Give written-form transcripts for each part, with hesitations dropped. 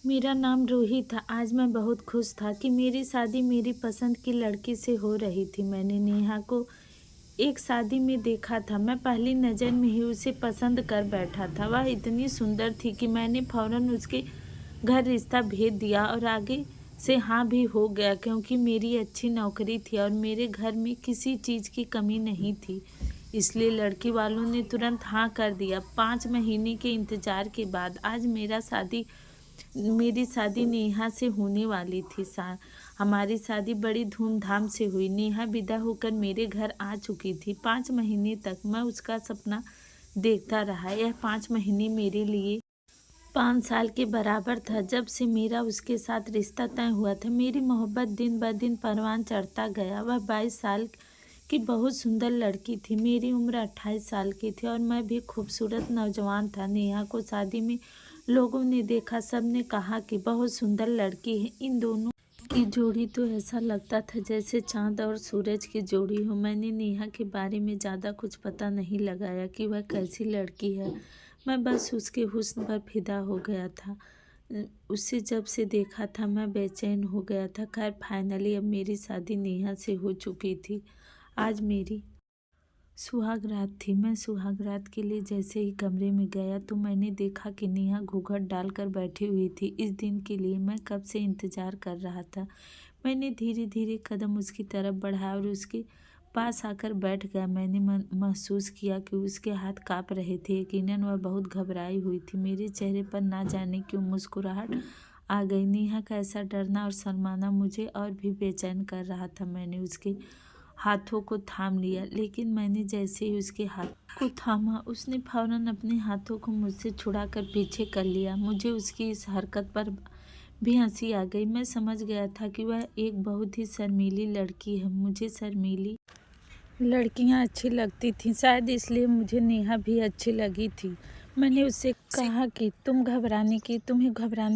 मेरा नाम रूही था। आज मैं बहुत खुश था कि मेरी शादी मेरी पसंद की लड़की से हो रही थी। मैंने नेहा को एक शादी में देखा था। मैं पहली नज़र में ही उसे पसंद कर बैठा था। वह इतनी सुंदर थी कि मैंने फौरन उसके घर रिश्ता भेज दिया और आगे से हाँ भी हो गया, क्योंकि मेरी अच्छी नौकरी थी और मेरे घर में किसी चीज़ की कमी नहीं थी। इसलिए लड़की वालों ने तुरंत हाँ कर दिया। 5 महीने के इंतज़ार के बाद आज मेरी शादी नेहा से होने वाली थी। हमारी शादी बड़ी धूमधाम से हुई। नेहा विदा होकर मेरे घर आ चुकी थी। 5 महीने तक मैं उसका सपना देखता रहा। यह 5 महीने मेरे लिए 5 साल के बराबर था। जब से मेरा उसके साथ रिश्ता तय हुआ था, मेरी मोहब्बत दिन ब दिन परवान चढ़ता गया। वह 22 साल की बहुत सुंदर लड़की थी। मेरी उम्र 28 साल की थी और मैं भी खूबसूरत नौजवान था। नेहा को शादी में लोगों ने देखा। सब ने कहा कि बहुत सुंदर लड़की है। इन दोनों की जोड़ी तो ऐसा लगता था जैसे चांद और सूरज की जोड़ी हो। मैंने नेहा के बारे में ज़्यादा कुछ पता नहीं लगाया कि वह कैसी लड़की है। मैं बस उसके हुस्न पर फिदा हो गया था। उसे जब से देखा था मैं बेचैन हो गया था। खैर फाइनली अब मेरी शादी नेहा से हो चुकी थी। आज मेरी सुहाग रात थी। मैं सुहाग रात के लिए जैसे ही कमरे में गया तो मैंने देखा कि नेहा घूंघट डालकर बैठी हुई थी। इस दिन के लिए मैं कब से इंतजार कर रहा था। मैंने धीरे धीरे कदम उसकी तरफ बढ़ाया और उसके पास आकर बैठ गया। मैंने महसूस किया कि उसके हाथ काँप रहे थे। यकीनन वह बहुत घबराई हुई थी। मेरे चेहरे पर ना जाने क्यों मुस्कुराहट आ गई। नेहा का ऐसा डरना और शर्माना मुझे और भी बेचैन कर रहा था। मैंने उसके हाथों को थाम लिया, लेकिन मैंने जैसे ही उसके हाथ को थामा, उसने फौरन अपने हाथों को मुझसे छुड़ाकर पीछे कर लिया। मुझे उसकी इस हरकत पर भी हंसी आ गई। मैं समझ गया था कि वह एक बहुत ही शर्मीली लड़की है। मुझे शर्मीली लड़कियां अच्छी लगती थीं, शायद इसलिए मुझे नेहा भी अच्छी लगी थी। मैंने उससे कहा कि तुम्हें घबराने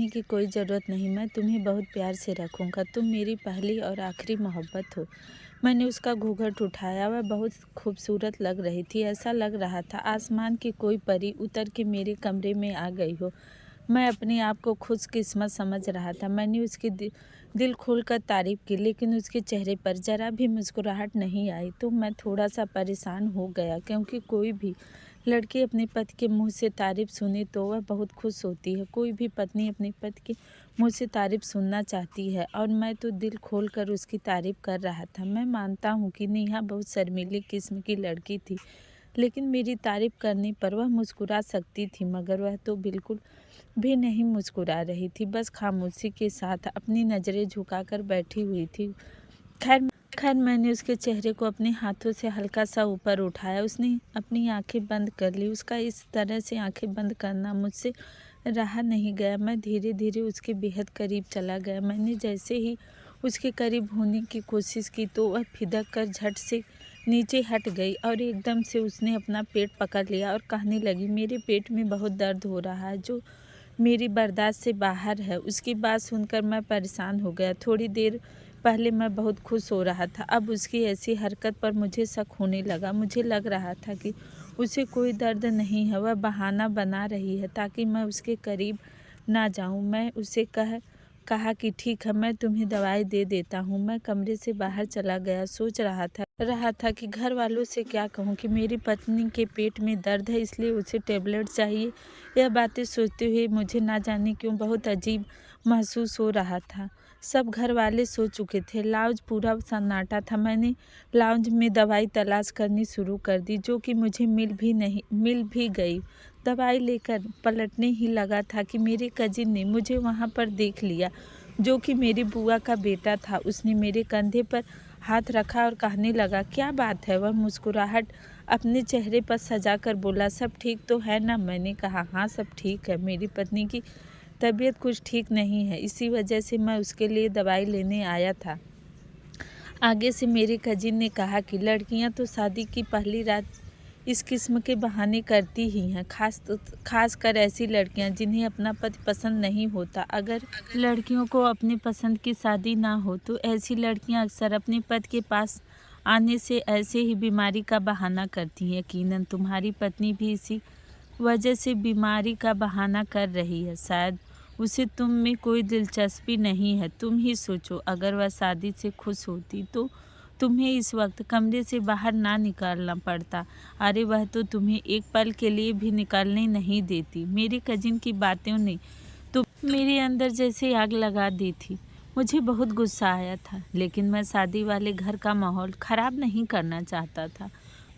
की कोई ज़रूरत नहीं। मैं तुम्हें बहुत प्यार से रखूँगा। तुम मेरी पहली और आखिरी मोहब्बत हो। मैंने उसका घूंघट उठाया। वह बहुत खूबसूरत लग रही थी। ऐसा लग रहा था आसमान की कोई परी उतर के मेरे कमरे में आ गई हो। मैं अपने आप को खुशकिस्मत समझ रहा था। मैंने उसकी दिल खोलकर तारीफ़ की, लेकिन उसके चेहरे पर ज़रा भी मुस्कुराहट नहीं आई। तो मैं थोड़ा सा परेशान हो गया, क्योंकि कोई भी लड़की अपने पति के मुंह से तारीफ़ सुने तो वह बहुत खुश होती है। कोई भी पत्नी अपने पति के मुंह से तारीफ़ सुनना चाहती है, और मैं तो दिल खोल कर उसकी तारीफ़ कर रहा था। मैं मानता हूँ कि नेहा बहुत शर्मीली किस्म की लड़की थी, लेकिन मेरी तारीफ़ करने पर वह मुस्कुरा सकती थी, मगर वह तो बिल्कुल भी नहीं मुस्कुरा रही थी। बस खामोशी के साथ अपनी नज़रें झुकाकर बैठी हुई थी। खैर खैर मैंने उसके चेहरे को अपने हाथों से हल्का सा ऊपर उठाया। उसने अपनी आंखें बंद कर ली। उसका इस तरह से आंखें बंद करना मुझसे रहा नहीं गया। मैं धीरे धीरे उसके बेहद करीब चला गया। मैंने जैसे ही उसके करीब होने की कोशिश की तो वह फिदक कर झट से नीचे हट गई और एकदम से उसने अपना पेट पकड़ लिया और कहने लगी, मेरे पेट में बहुत दर्द हो रहा है जो मेरी बर्दाश्त से बाहर है। उसकी बात सुनकर मैं परेशान हो गया। थोड़ी देर पहले मैं बहुत खुश हो रहा था, अब उसकी ऐसी हरकत पर मुझे शक होने लगा। मुझे लग रहा था कि उसे कोई दर्द नहीं है, वह बहाना बना रही है ताकि मैं उसके करीब ना जाऊं। मैं उसे कहा कि ठीक है, मैं तुम्हें दवाई दे देता हूँ। मैं कमरे से बाहर चला गया। सोच रहा था कि घर वालों से क्या कहूँ कि मेरी पत्नी के पेट में दर्द है, इसलिए उसे टेबलेट चाहिए। यह बातें सोचते हुए मुझे ना जाने क्यों बहुत अजीब महसूस हो रहा था। सब घर वाले सो चुके थे। लाउंज पूरा सन्नाटा था। मैंने लाउंज में दवाई तलाश करनी शुरू कर दी, जो कि मुझे मिल भी गई। दवाई लेकर पलटने ही लगा था कि मेरे कजिन ने मुझे वहाँ पर देख लिया, जो कि मेरी बुआ का बेटा था। उसने मेरे कंधे पर हाथ रखा और कहने लगा, क्या बात है? वह मुस्कुराहट अपने चेहरे पर सजा कर बोला, सब ठीक तो है ना? मैंने कहा, हाँ सब ठीक है। मेरी पत्नी की तबीयत कुछ ठीक नहीं है, इसी वजह से मैं उसके लिए दवाई लेने आया था। आगे से मेरे कजिन ने कहा कि लड़कियां तो शादी की पहली रात इस किस्म के बहाने करती ही हैं, खास कर ऐसी लड़कियां जिन्हें अपना पति पसंद नहीं होता। अगर लड़कियों को अपने पसंद की शादी ना हो तो ऐसी लड़कियां अक्सर अपने पति के पास आने से ऐसे ही बीमारी का बहाना करती हैं। यकीनन तुम्हारी पत्नी भी इसी वजह से बीमारी का बहाना कर रही है। शायद उसे तुम में कोई दिलचस्पी नहीं है। तुम ही सोचो, अगर वह शादी से खुश होती तो तुम्हें इस वक्त कमरे से बाहर ना निकालना पड़ता। अरे वह तो तुम्हें एक पल के लिए भी निकालने नहीं देती। मेरी कजिन की बातों ने तो मेरे अंदर जैसे आग लगा दी थी। मुझे बहुत गुस्सा आया था, लेकिन मैं शादी वाले घर का माहौल खराब नहीं करना चाहता था।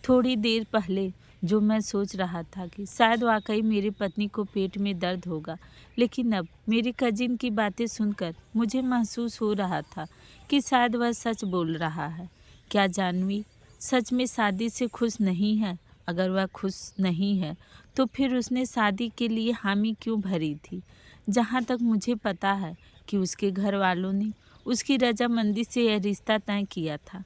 थोड़ी देर पहले जो मैं सोच रहा था कि शायद वाकई मेरी पत्नी को पेट में दर्द होगा, लेकिन अब मेरी कजिन की बातें सुनकर मुझे महसूस हो रहा था कि शायद वह सच बोल रहा है। क्या जानवी सच में शादी से खुश नहीं है? अगर वह खुश नहीं है तो फिर उसने शादी के लिए हामी क्यों भरी थी? जहाँ तक मुझे पता है कि उसके घर वालों ने उसकी रजामंदी से यह रिश्ता तय किया था।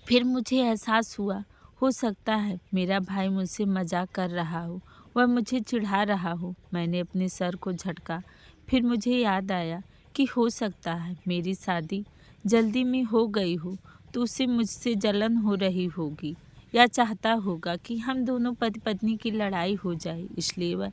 फिर मुझे एहसास हुआ, हो सकता है मेरा भाई मुझसे मजाक कर रहा हो, वह मुझे चिढ़ा रहा हो। मैंने अपने सर को झटका। फिर मुझे याद आया कि हो सकता है मेरी शादी जल्दी में हो गई हो तो उसे मुझसे जलन हो रही होगी, या चाहता होगा कि हम दोनों पति पत्नी की लड़ाई हो जाए, इसलिए वह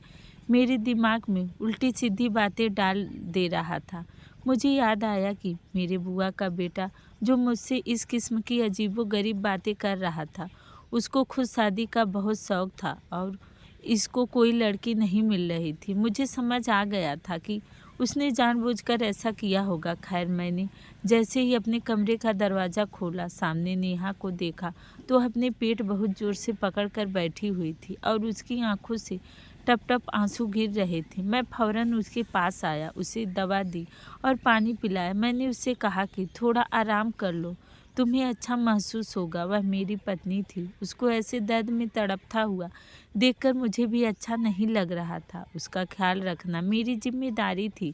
मेरे दिमाग में उल्टी सीधी बातें डाल दे रहा था। मुझे याद आया कि मेरे बुआ का बेटा जो मुझसे इस किस्म की अजीबोगरीब बातें कर रहा था, उसको खुद शादी का बहुत शौक था और इसको कोई लड़की नहीं मिल रही थी। मुझे समझ आ गया था कि उसने जानबूझकर ऐसा किया होगा। खैर, मैंने जैसे ही अपने कमरे का दरवाज़ा खोला, सामने नेहा को देखा तो अपने पेट बहुत ज़ोर से पकड़कर बैठी हुई थी और उसकी आंखों से टप टप आंसू गिर रहे थे। मैं फौरन उसके पास आया, उसे दवा दी और पानी पिलाया। मैंने उससे कहा कि थोड़ा आराम कर लो, तुम्हें अच्छा महसूस होगा। वह मेरी पत्नी थी, उसको ऐसे दर्द में तड़पता हुआ देखकर मुझे भी अच्छा नहीं लग रहा था। उसका ख्याल रखना मेरी जिम्मेदारी थी।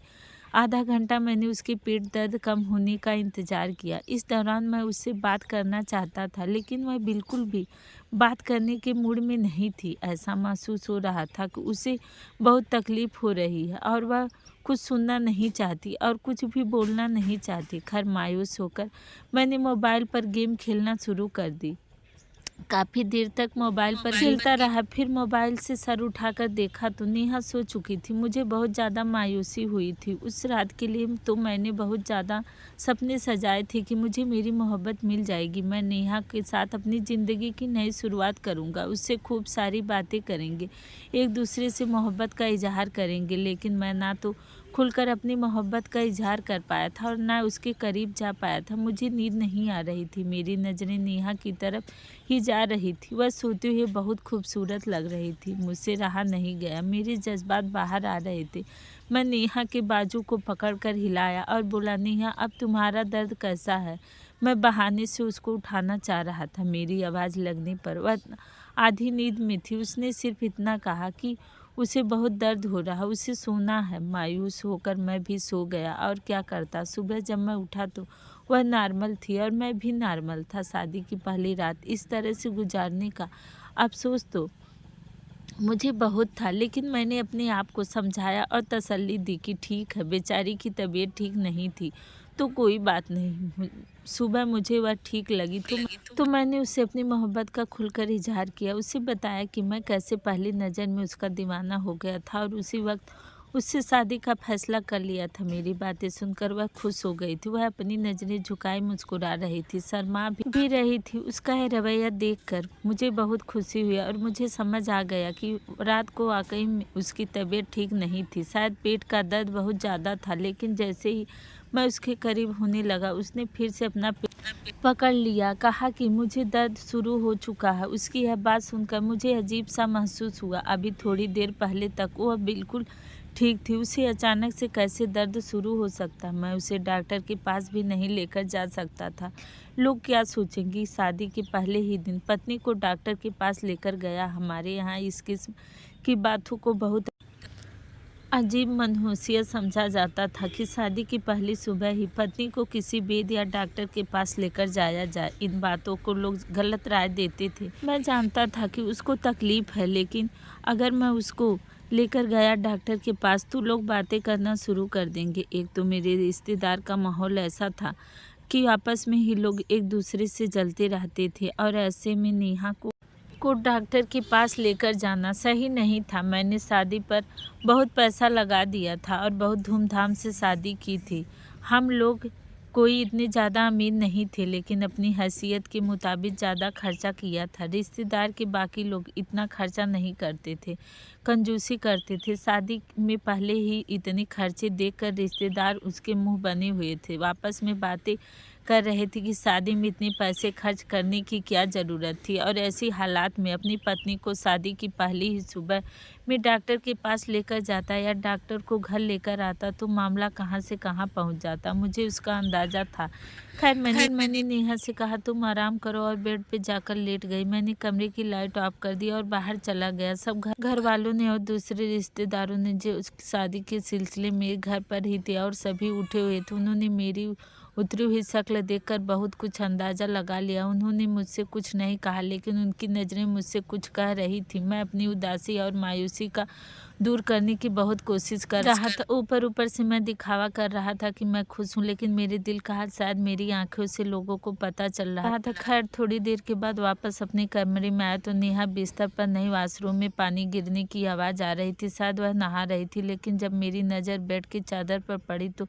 आधा घंटा मैंने उसके पेट दर्द कम होने का इंतज़ार किया। इस दौरान मैं उससे बात करना चाहता था, लेकिन वह बिल्कुल भी बात करने के मूड में नहीं थी। ऐसा महसूस हो रहा था कि उसे बहुत तकलीफ़ हो रही है और वह कुछ सुनना नहीं चाहती और कुछ भी बोलना नहीं चाहती। खैर, मायूस होकर मैंने मोबाइल पर गेम खेलना शुरू कर दी। काफ़ी देर तक मोबाइल पर खेलता रहा। फिर मोबाइल से सर उठाकर देखा तो नेहा सो चुकी थी। मुझे बहुत ज़्यादा मायूसी हुई थी। उस रात के लिए तो मैंने बहुत ज़्यादा सपने सजाए थे कि मुझे मेरी मोहब्बत मिल जाएगी, मैं नेहा के साथ अपनी ज़िंदगी की नई शुरुआत करूँगा, उससे खूब सारी बातें करेंगे, एक दूसरे से मोहब्बत का इजहार करेंगे। लेकिन मैं ना तो खुलकर अपनी मोहब्बत का इजहार कर पाया था और ना उसके करीब जा पाया था। मुझे नींद नहीं आ रही थी। मेरी नज़रें नेहा की तरफ ही जा रही थी। वह सोते हुए बहुत खूबसूरत लग रही थी। मुझसे रहा नहीं गया, मेरे जज्बात बाहर आ रहे थे। मैं नेहा के बाजू को पकड़कर हिलाया और बोला, नेहा अब तुम्हारा दर्द कैसा है? मैं बहाने से उसको उठाना चाह रहा था। मेरी आवाज़ लगने पर वह आधी नींद में थी। उसने सिर्फ इतना कहा कि उसे बहुत दर्द हो रहा, उसे सोना है। मायूस होकर मैं भी सो गया और क्या करता। सुबह जब मैं उठा तो वह नॉर्मल थी और मैं भी नॉर्मल था। शादी की पहली रात इस तरह से गुजारने का अफसोस तो मुझे बहुत था, लेकिन मैंने अपने आप को समझाया और तसल्ली दी कि ठीक है, बेचारी की तबीयत ठीक नहीं थी तो कोई बात नहीं। सुबह मुझे वह ठीक लगी तो मैंने उससे अपनी मोहब्बत का खुलकर इजहार किया। उसे बताया कि मैं कैसे पहली नज़र में उसका दीवाना हो गया था और उसी वक्त उससे शादी का फैसला कर लिया था। मेरी बातें सुनकर वह खुश हो गई थी। वह अपनी नज़रें झुकाए मुस्कुरा रही थी, शर्मा भी रही थी। उसका यह रवैया देखकर मुझे बहुत खुशी हुई और मुझे समझ आ गया कि रात को वाकई में उसकी तबीयत ठीक नहीं थी। शायद पेट का दर्द बहुत ज़्यादा था। लेकिन जैसे ही मैं उसके करीब होने लगा, उसने फिर से अपना पेट पकड़ लिया, कहा कि मुझे दर्द शुरू हो चुका है। उसकी यह बात सुनकर मुझे अजीब सा महसूस हुआ। अभी थोड़ी देर पहले तक वह बिल्कुल ठीक थी, उसे अचानक से कैसे दर्द शुरू हो सकता? मैं उसे डॉक्टर के पास भी नहीं लेकर जा सकता था। लोग क्या सोचेंगे? शादी के पहले ही दिन पत्नी को डॉक्टर के पास लेकर गया। हमारे यहाँ इस किस्म की बातों को बहुत अजीब मनहूसियत समझा जाता था कि शादी की पहली सुबह ही पत्नी को किसी वैद्य या डॉक्टर के पास लेकर जाया जाए। इन बातों को लोग गलत राय देते थे। मैं जानता था कि उसको तकलीफ है, लेकिन अगर मैं उसको लेकर गया डॉक्टर के पास तो लोग बातें करना शुरू कर देंगे। एक तो मेरे रिश्तेदार का माहौल ऐसा था कि आपस में ही लोग एक दूसरे से जलते रहते थे और ऐसे में नेहा को को डॉक्टर के पास लेकर जाना सही नहीं था। मैंने शादी पर बहुत पैसा लगा दिया था और बहुत धूमधाम से शादी की थी। हम लोग कोई इतने ज़्यादा अमीर नहीं थे, लेकिन अपनी हैसियत के मुताबिक ज़्यादा खर्चा किया था। रिश्तेदार के बाकी लोग इतना खर्चा नहीं करते थे, कंजूसी करते थे। शादी में पहले ही इतने खर्चे देखकर रिश्तेदार उसके मुंह बने हुए थे। आपस में बातें कर रहे थे कि शादी में इतने पैसे खर्च करने की क्या ज़रूरत थी, और ऐसी हालात में अपनी पत्नी को शादी की पहली ही सुबह में डॉक्टर के पास लेकर जाता या डॉक्टर को घर लेकर आता तो मामला कहाँ से कहाँ पहुँच जाता, मुझे उसका अंदाज़ा था। खैर मैंने नेहा से कहा, तुम आराम करो, और बेड पे जाकर लेट गई। मैंने कमरे की लाइट ऑफ कर दी और बाहर चला गया। सब घर वालों ने और दूसरे रिश्तेदारों ने जो उसकी शादी के सिलसिले में घर पर ही थे और सभी उठे हुए थे, उन्होंने मेरी उतरी हुई शक्ल देखकर बहुत कुछ अंदाज़ा लगा लिया। उन्होंने मुझसे कुछ नहीं कहा, लेकिन उनकी नज़रें मुझसे कुछ कह रही थी। मैं अपनी उदासी और मायूसी का दूर करने की बहुत कोशिश कर रहा था। ऊपर से मैं दिखावा कर रहा था कि मैं खुश हूँ, लेकिन मेरे दिल का हाल शायद मेरी आंखों से लोगों को पता चल रहा था। खैर थोड़ी देर के बाद वापस अपने कमरे में आया तो नेहा बिस्तर पर नहीं, वॉशरूम में पानी गिरने की आवाज़ आ रही थी। शायद वह नहा रही थी, लेकिन जब मेरी नज़र बेड की चादर पर पड़ी तो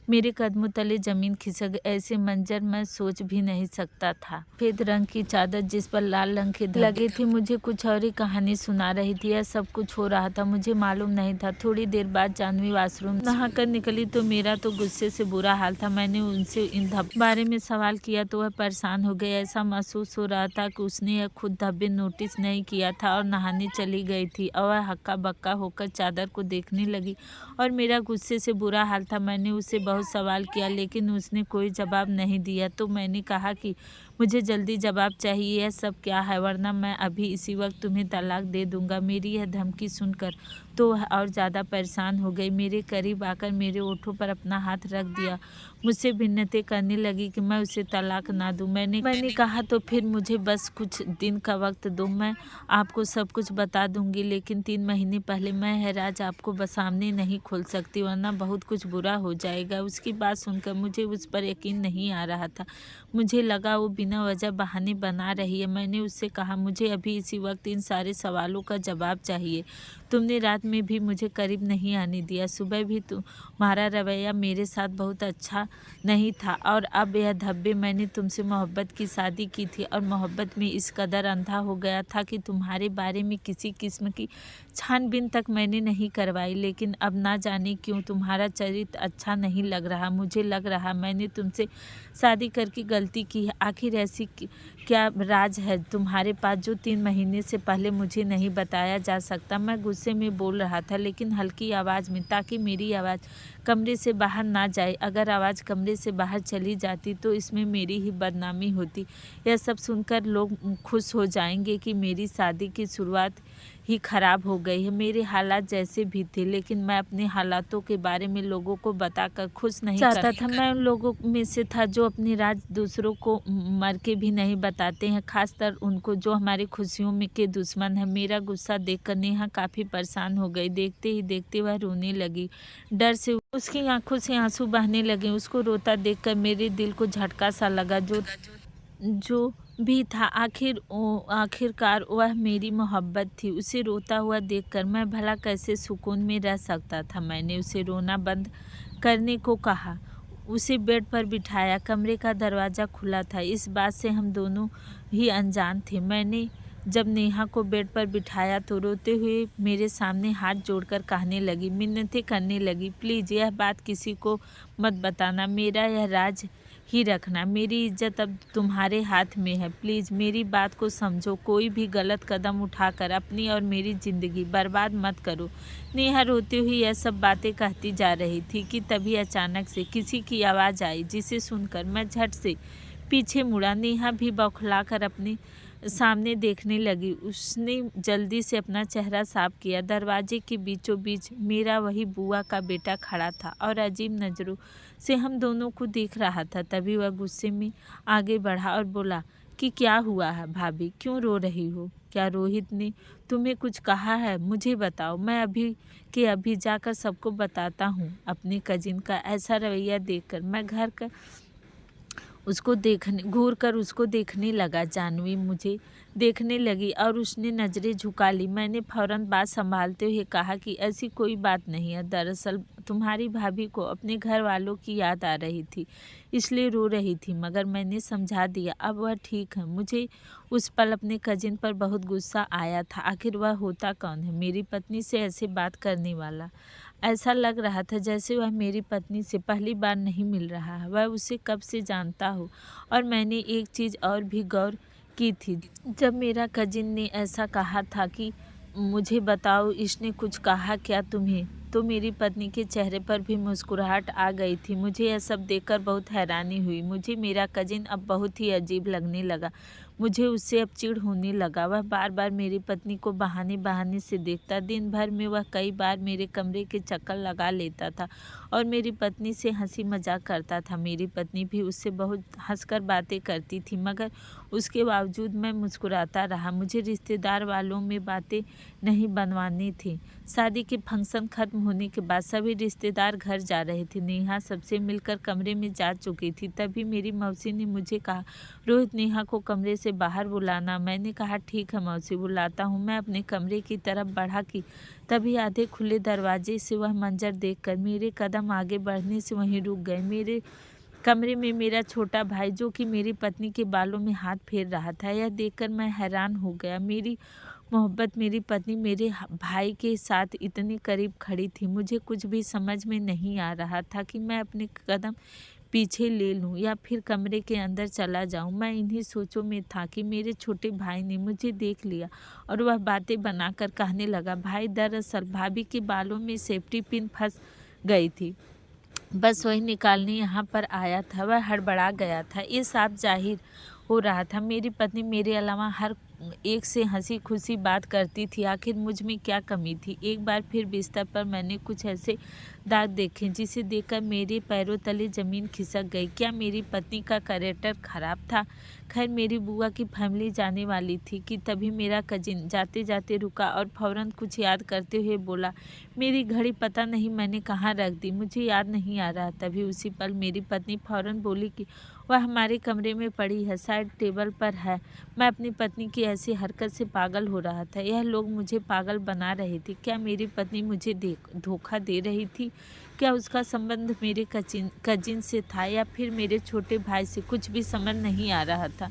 मेरे कदमों तले ज़मीन खिसक। ऐसे मंजर मैं सोच भी नहीं सकता था। सफेद रंग की चादर जिस पर लाल रंग के धब्बे लगे थे मुझे कुछ और ही कहानी सुना रही थी। यह सब कुछ हो रहा था, मुझे मालूम नहीं था। थोड़ी देर बाद जानवी वॉशरूम नहाकर निकली तो मेरा तो गुस्से से बुरा हाल था। मैंने उनसे इन धब्बे बारे में सवाल किया तो वह परेशान हो गई। ऐसा महसूस हो रहा था कि उसने यह खुद धब्बे नोटिस नहीं किया था और नहाने चली गई थी, और वह हक्का बक्का होकर चादर को देखने लगी और मेरा गुस्से से बुरा हाल था। मैंने उसे बहुत सवाल किया, लेकिन उसने कोई जवाब नहीं दिया। तो मैंने कहा कि मुझे जल्दी जवाब चाहिए, यह सब क्या है, वरना मैं अभी इसी वक्त तुम्हें तलाक दे दूंगा। मेरी यह धमकी सुनकर तो वह और ज़्यादा परेशान हो गई। मेरे करीब आकर मेरे होठों पर अपना हाथ रख दिया, मुझसे भिन्नतें करने लगी कि मैं उसे तलाक ना दूं। मैंने कहा तो फिर मुझे बस कुछ दिन का वक्त दो, मैं आपको सब कुछ बता दूंगी, लेकिन 3 महीने पहले मैं यह राज आपको सामने नहीं खोल सकती, वरना बहुत कुछ बुरा हो जाएगा। उसकी बात सुनकर मुझे उस पर यकीन नहीं आ रहा था। मुझे लगा वो बिना वजह बहाने बना रही है। मैंने उससे कहा, मुझे अभी इसी वक्त इन सारे सवालों का जवाब चाहिए। तुमने रात में भी मुझे करीब नहीं आने दिया, सुबह भी तुम्हारा रवैया मेरे साथ बहुत अच्छा नहीं था, और अब यह धब्बे। मैंने तुमसे मोहब्बत की शादी की थी और मोहब्बत में इस कदर अंधा हो गया था कि तुम्हारे बारे में किसी किस्म की छानबीन तक मैंने नहीं करवाई। लेकिन अब ना जाने क्यों तुम्हारा चरित्र अच्छा नहीं लग रहा। मुझे लग रहा मैंने तुमसे शादी करके गलती की है। आखिर ऐसी क्या राज है तुम्हारे पास जो 3 महीने से पहले मुझे नहीं बताया जा सकता। मैं गुस्से में बोल रहा था, लेकिन हल्की आवाज़ में, ताकि मेरी आवाज़ कमरे से बाहर ना जाए। अगर आवाज़ कमरे से बाहर चली जाती तो इसमें मेरी ही बदनामी होती। यह सब सुनकर लोग खुश हो जाएंगे कि मेरी शादी की शुरुआत ही खराब हो गई है। मेरे हालात जैसे भी थे, लेकिन मैं अपने हालातों के बारे में लोगों को बताकर खुश नहीं चाहता था। मैं उन लोगों में से था जो अपने राज दूसरों को मर के भी नहीं बताते हैं, खासकर उनको जो हमारी खुशियों में के दुश्मन है। मेरा गुस्सा देखकर नेहा काफ़ी परेशान हो गई। देखते ही देखते वह रोने लगी। डर से उसकी आंखों से आंसू बहने लगे। उसको रोता देखकर मेरे दिल को झटका सा लगा। जो भी था आखिरकार वह मेरी मोहब्बत थी। उसे रोता हुआ देखकर मैं भला कैसे सुकून में रह सकता था। मैंने उसे रोना बंद करने को कहा, उसे बेड पर बिठाया। कमरे का दरवाज़ा खुला था, इस बात से हम दोनों ही अनजान थे। मैंने जब नेहा को बेड पर बिठाया तो रोते हुए मेरे सामने हाथ जोड़कर कहने लगी, मिन्नतें करने लगी, प्लीज़ यह बात किसी को मत बताना, मेरा यह राज ही रखना। मेरी इज्जत अब तुम्हारे हाथ में है। प्लीज़ मेरी बात को समझो। कोई भी गलत कदम उठाकर अपनी और मेरी ज़िंदगी बर्बाद मत करो। नेहा रोती हुई यह सब बातें कहती जा रही थी कि तभी अचानक से किसी की आवाज़ आई, जिसे सुनकर मैं झट से पीछे मुड़ा। नेहा भी बौखलाकर अपने सामने देखने लगी। उसने जल्दी से अपना चेहरा साफ किया। दरवाजे के बीचों बीच मेरा वही बुआ का बेटा खड़ा था और अजीब नज़रों से हम दोनों को देख रहा था। तभी वह गुस्से में आगे बढ़ा और बोला कि क्या हुआ है भाभी, क्यों रो रही हो? क्या रोहित ने तुम्हें कुछ कहा है? मुझे बताओ, मैं अभी जाकर सबको बताता हूँ। अपने कजिन का ऐसा रवैया देखकर मैं घूर कर उसको देखने लगा। जानवी मुझे देखने लगी और उसने नज़रें झुका ली। मैंने फ़ौरन बात संभालते हुए कहा कि ऐसी कोई बात नहीं है, दरअसल तुम्हारी भाभी को अपने घर वालों की याद आ रही थी, इसलिए रो रही थी। मगर मैंने समझा दिया, अब वह ठीक है। मुझे उस पल अपने कजिन पर बहुत गुस्सा आया था। आखिर वह होता कौन है मेरी पत्नी से ऐसे बात करने वाला? ऐसा लग रहा था जैसे वह मेरी पत्नी से पहली बार नहीं मिल रहा है। वह उसे कब से जानता हो। और मैंने एक चीज़ और भी गौर की थी। जब मेरा कजिन ने ऐसा कहा था कि मुझे बताओ इसने कुछ कहा क्या तुम्हें, तो मेरी पत्नी के चेहरे पर भी मुस्कुराहट आ गई थी। मुझे यह सब देखकर बहुत हैरानी हुई। मुझे मेरा कजिन अब बहुत ही अजीब लगने लगा। मुझे उससे अब चिढ़ होने लगा। वह बार बार मेरी पत्नी को बहाने बहाने से देखता। दिन भर में वह कई बार मेरे कमरे के चक्कर लगा लेता था और मेरी पत्नी से हंसी मजाक करता था। मेरी पत्नी भी उससे बहुत हंसकर बातें करती थी, मगर उसके बावजूद मैं मुस्कुराता रहा। मुझे रिश्तेदार वालों में बातें नहीं बनवानी थी। शादी के फंक्शन खत्म होने के बाद सभी रिश्तेदार घर जा रहे थे। नेहा सबसे मिलकर कमरे में जा चुकी थी। तभी मेरी मौसी ने मुझे कहा, रोहित, नेहा को कमरे से बाहर बुलाना। मैंने कहा, ठीक है मौसी, बुलाता हूँ। मैं अपने कमरे की तरफ बढ़ा कि तभी आधे खुले दरवाजे से वह मंजर देखकर मेरे कदम आगे बढ़ने से वहीं रुक गए। मेरे कमरे में मेरा छोटा भाई, जो कि मेरी पत्नी के बालों में हाथ फेर रहा था। यह देखकर मैं हैरान हो गया। मेरी मोहब्बत मेरी पत्नी मेरे भाई के साथ इतनी करीब खड़ी थी। मुझे कुछ भी समझ में नहीं आ रहा था कि मैं अपने कदम पीछे ले लूं या फिर कमरे के अंदर चला जाऊं। मैं इन्हीं सोचों में था कि मेरे छोटे भाई ने मुझे देख लिया और वह बातें बनाकर कहने लगा, भाई, दरअसल भाभी के बालों में सेफ्टी पिन फंस गई थी, बस वही निकालने यहाँ पर आया था। वह हड़बड़ा गया था। ये साफ जाहिर हो रहा था मेरी पत्नी मेरे अलावा हर एक से हंसी खुशी बात करती थी। आखिर मुझ में क्या कमी थी? एक बार फिर बिस्तर पर मैंने कुछ ऐसे दाग देखे जिसे देखकर मेरे पैरों तले ज़मीन खिसक गई। क्या मेरी पत्नी का कैरेक्टर खराब था? खैर, मेरी बुआ की फैमिली जाने वाली थी कि तभी मेरा कजिन जाते जाते रुका और फौरन कुछ याद करते हुए बोला, मेरी घड़ी पता नहीं मैंने कहाँ रख दी, मुझे याद नहीं आ रहा। तभी उसी पल मेरी पत्नी फौरन बोली कि वह हमारे कमरे में पड़ी है, शायद टेबल पर है। मैं अपनी पत्नी की ऐसी हरकत से पागल हो रहा था। यह लोग मुझे पागल बना रहे थे। क्या मेरी पत्नी मुझे धोखा दे रही थी? क्या उसका संबंध मेरे कजिन से था या फिर मेरे छोटे भाई से? कुछ भी समझ नहीं आ रहा था।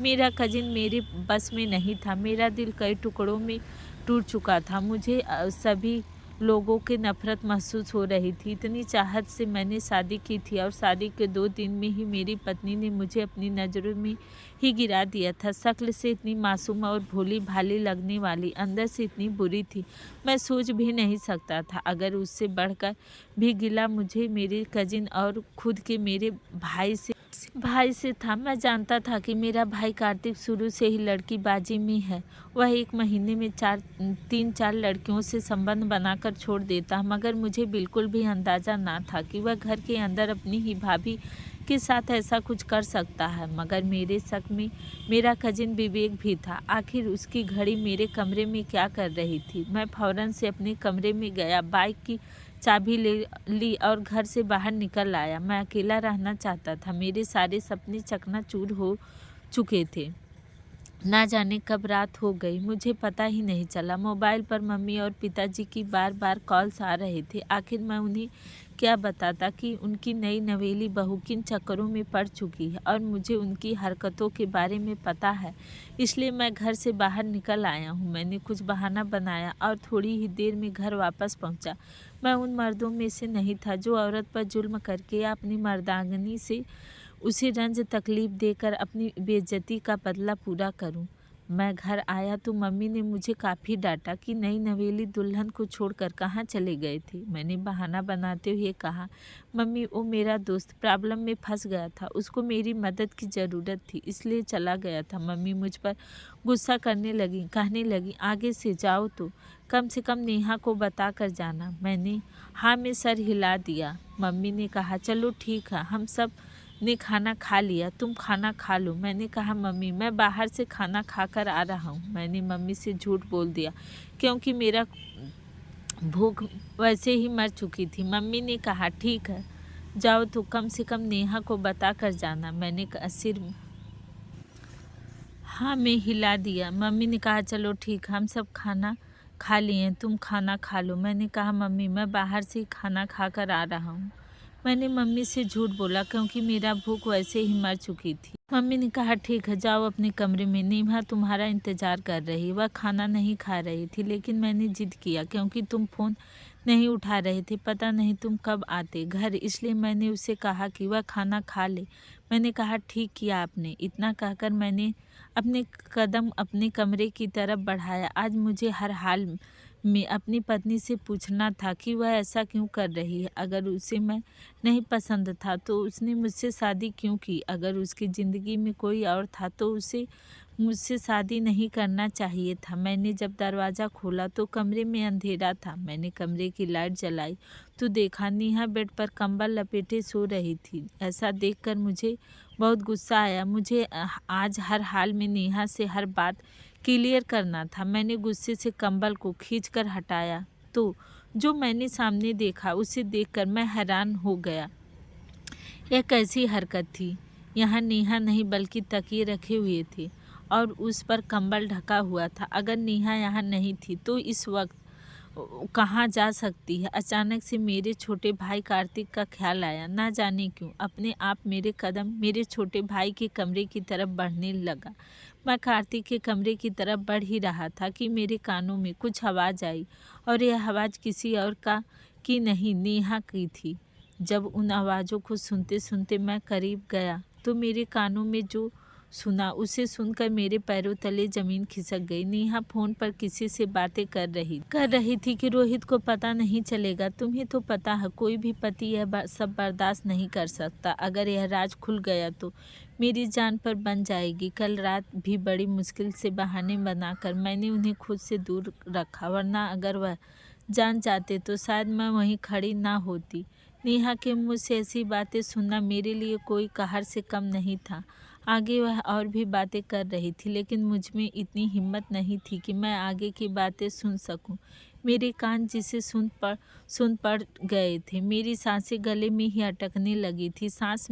मेरा कजिन मेरे बस में नहीं था। मेरा दिल कई टुकड़ों में टूट चुका था। मुझे सभी लोगों की नफरत महसूस हो रही थी। इतनी चाहत से मैंने शादी की थी और शादी के 2 दिन में ही मेरी पत्नी ने मुझे अपनी नज़रों में ही गिरा दिया था। शक्ल से इतनी मासूम और भोली भाली लगने वाली, अंदर से इतनी बुरी थी, मैं सोच भी नहीं सकता था। अगर उससे बढ़कर भी गिला मुझे मेरे कजिन और खुद के मेरे भाई से था। मैं जानता था कि मेरा भाई कार्तिक शुरू से ही लड़कीबाजी में है। वह 1 महीने में 3-4 लड़कियों से संबंध बनाकर छोड़ देता, मगर मुझे बिल्कुल भी अंदाज़ा ना था कि वह घर के अंदर अपनी ही भाभी के साथ ऐसा कुछ कर सकता है। मगर मेरे शक में मेरा कजिन विवेक भी था। आखिर उसकी घड़ी मेरे कमरे में क्या कर रही थी? मैं फौरन से अपने कमरे में गया, बाइक की चाबी ले ली और घर से बाहर निकल आया। मैं अकेला रहना चाहता था। मेरे सारे सपने चकनाचूर हो चुके थे। ना जाने कब रात हो गई, मुझे पता ही नहीं चला। मोबाइल पर मम्मी और पिताजी की बार बार कॉल्स आ रहे थे। आखिर मैं उन्हें क्या बताता कि उनकी नई नवेली बहू किन चक्करों में पड़ चुकी है और मुझे उनकी हरकतों के बारे में पता है। इसलिए मैं घर से बाहर निकल आया हूँ। मैंने कुछ बहाना बनाया और थोड़ी ही देर में घर वापस पहुँचा। मैं उन मर्दों में से नहीं था जो औरत पर जुल्म करके या अपनी मर्दांगनी से उसे रंज तकलीफ देकर अपनी बेइज्जती का बदला पूरा करूं। मैं घर आया तो मम्मी ने मुझे काफ़ी डांटा कि नई नवेली दुल्हन को छोड़कर कहाँ चले गए थे। मैंने बहाना बनाते हुए कहा, मम्मी, वो मेरा दोस्त प्रॉब्लम में फंस गया था, उसको मेरी मदद की ज़रूरत थी, इसलिए चला गया था। मम्मी मुझ पर गुस्सा करने लगी, कहने लगी, आगे से जाओ तो कम से कम नेहा को बता कर जाना। मैंने हाँ में सर हिला दिया। मम्मी ने कहा, चलो ठीक है, हम सब ने खाना खा लिया, तुम खाना खा लो। मैंने कहा, मम्मी, मैं बाहर से खाना खाकर आ रहा हूँ। मैंने मम्मी से झूठ बोल दिया क्योंकि मेरा भूख वैसे ही मर चुकी थी। मम्मी ने कहा, ठीक है, जाओ तो कम से कम नेहा को बता कर जाना। मैंने सिर हाँ, मैं हिला दिया। मम्मी ने कहा चलो ठीक, हम सब खाना खा लिए हैं, तुम खाना खा लो। मैंने कहा मम्मी मैं बाहर से ही खाना खाकर आ रहा हूँ। मैंने मम्मी से झूठ बोला क्योंकि मेरा भूख वैसे ही मर चुकी थी। मम्मी ने कहा ठीक है जाओ अपने कमरे में, नेहा तुम्हारा इंतज़ार कर रही। वह खाना नहीं खा रही थी लेकिन मैंने जिद किया क्योंकि तुम फ़ोन नहीं उठा रहे थे, पता नहीं तुम कब आते घर, इसलिए मैंने उसे कहा कि वह खाना खा ले। मैंने कहा ठीक किया आपने। इतना कहकर मैंने अपने कदम अपने कमरे की तरफ बढ़ाया। आज मुझे हर हाल में अपनी पत्नी से पूछना था कि वह ऐसा क्यों कर रही है। अगर उसे मैं नहीं पसंद था तो उसने मुझसे शादी क्यों की। अगर उसकी ज़िंदगी में कोई और था तो उसे मुझसे शादी नहीं करना चाहिए था। मैंने जब दरवाज़ा खोला तो कमरे में अंधेरा था। मैंने कमरे की लाइट जलाई तो देखा नेहा बेड पर कंबल लपेटे सो रही थी। ऐसा देखकर मुझे बहुत गुस्सा आया। मुझे आज हर हाल में नेहा से हर बात क्लियर करना था। मैंने गुस्से से कंबल को खींचकर हटाया तो जो मैंने सामने देखा उसे देखकर मैं हैरान हो गया। यह कैसी हरकत थी। यहाँ नेहा नहीं बल्कि तकिए रखे हुए थे और उस पर कंबल ढका हुआ था। अगर नेहा यहाँ नहीं थी तो इस वक्त कहाँ जा सकती है। अचानक से मेरे छोटे भाई कार्तिक का ख्याल आया। ना जाने क्यों अपने आप मेरे कदम मेरे छोटे भाई के कमरे की तरफ बढ़ने लगा। मैं कार्तिक के कमरे की तरफ बढ़ ही रहा था कि मेरे कानों में कुछ आवाज़ आई और यह आवाज़ किसी और की नहीं नेहा की थी। जब उन आवाज़ों को सुनते सुनते मैं करीब गया तो मेरे कानों में जो सुना उसे सुनकर मेरे पैरों तले ज़मीन खिसक गई। नेहा फ़ोन पर किसी से बातें कर रही थी कि रोहित को पता नहीं चलेगा। तुम्हें तो पता है कोई भी पति यह सब बर्दाश्त नहीं कर सकता। अगर यह राज खुल गया तो मेरी जान पर बन जाएगी। कल रात भी बड़ी मुश्किल से बहाने बनाकर मैंने उन्हें खुद से दूर रखा, वरना अगर वह जान जाते तो शायद मैं वहीं खड़ी ना होती। नेहा के मुँह से ऐसी बातें सुनना मेरे लिए कोई कहर से कम नहीं था। आगे वह और भी बातें कर रही थी लेकिन मुझ में इतनी हिम्मत नहीं थी कि मैं आगे की बातें सुन सकूं। मेरे कान जिसे सुन पड़ गए थे। मेरी सांसें गले में ही अटकने लगी थी। सांस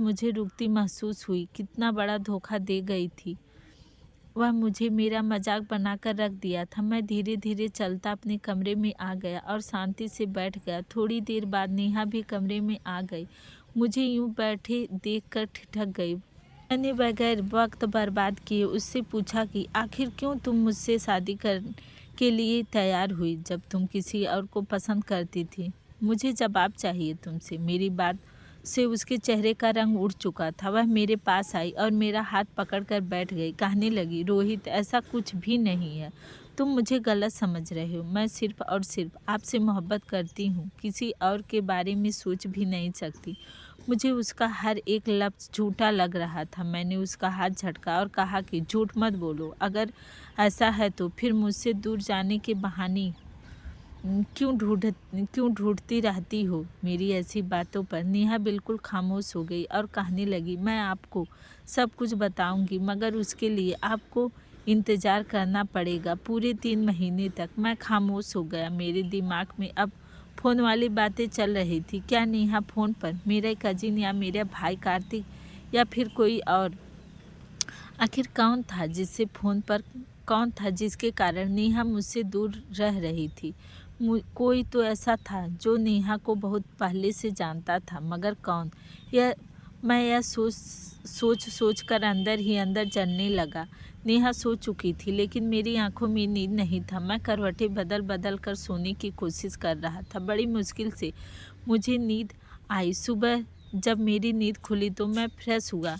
मुझे रुकती महसूस हुई। कितना बड़ा धोखा दे गई थी वह, मुझे मेरा मजाक बनाकर रख दिया था। मैं धीरे धीरे चलता अपने कमरे में आ गया और शांति से बैठ गया। थोड़ी देर बाद नेहा भी कमरे में आ गई। मुझे यूं बैठे देखकर ठिठक गई। मैंने बगैर वक्त बर्बाद किए उससे पूछा कि आखिर क्यों तुम मुझसे शादी कर के लिए तैयार हुई जब तुम किसी और को पसंद करती थी। मुझे जवाब चाहिए तुमसे। मेरी बात से उसके चेहरे का रंग उड़ चुका था। वह मेरे पास आई और मेरा हाथ पकड़कर बैठ गई। कहने लगी रोहित ऐसा कुछ भी नहीं है, तुम मुझे गलत समझ रहे हो। मैं सिर्फ और सिर्फ आपसे मोहब्बत करती हूँ, किसी और के बारे में सोच भी नहीं सकती। मुझे उसका हर एक लफ्ज़ झूठा लग रहा था। मैंने उसका हाथ झटका और कहा कि झूठ मत बोलो। अगर ऐसा है तो फिर मुझसे दूर जाने के बहाने क्यों ढूंढती रहती हो। मेरी ऐसी बातों पर नेहा बिल्कुल खामोश हो गई और कहने लगी मैं आपको सब कुछ बताऊंगी, मगर उसके लिए आपको इंतज़ार करना पड़ेगा पूरे 3 महीने तक। मैं खामोश हो गया। मेरे दिमाग में अब फ़ोन वाली बातें चल रही थी। क्या नेहा फ़ोन पर मेरा कजिन या मेरा भाई कार्तिक या फिर कोई और। आखिर कौन था जिसके कारण नेहा मुझसे दूर रह रही थी। कोई तो ऐसा था जो नेहा को बहुत पहले से जानता था, मगर कौन। मैं यह सोच कर अंदर ही अंदर जलने लगा। नेहा सो चुकी थी लेकिन मेरी आंखों में नींद नहीं था। मैं करवटें बदल बदल कर सोने की कोशिश कर रहा था। बड़ी मुश्किल से मुझे नींद आई। सुबह जब मेरी नींद खुली तो मैं फ्रेश हुआ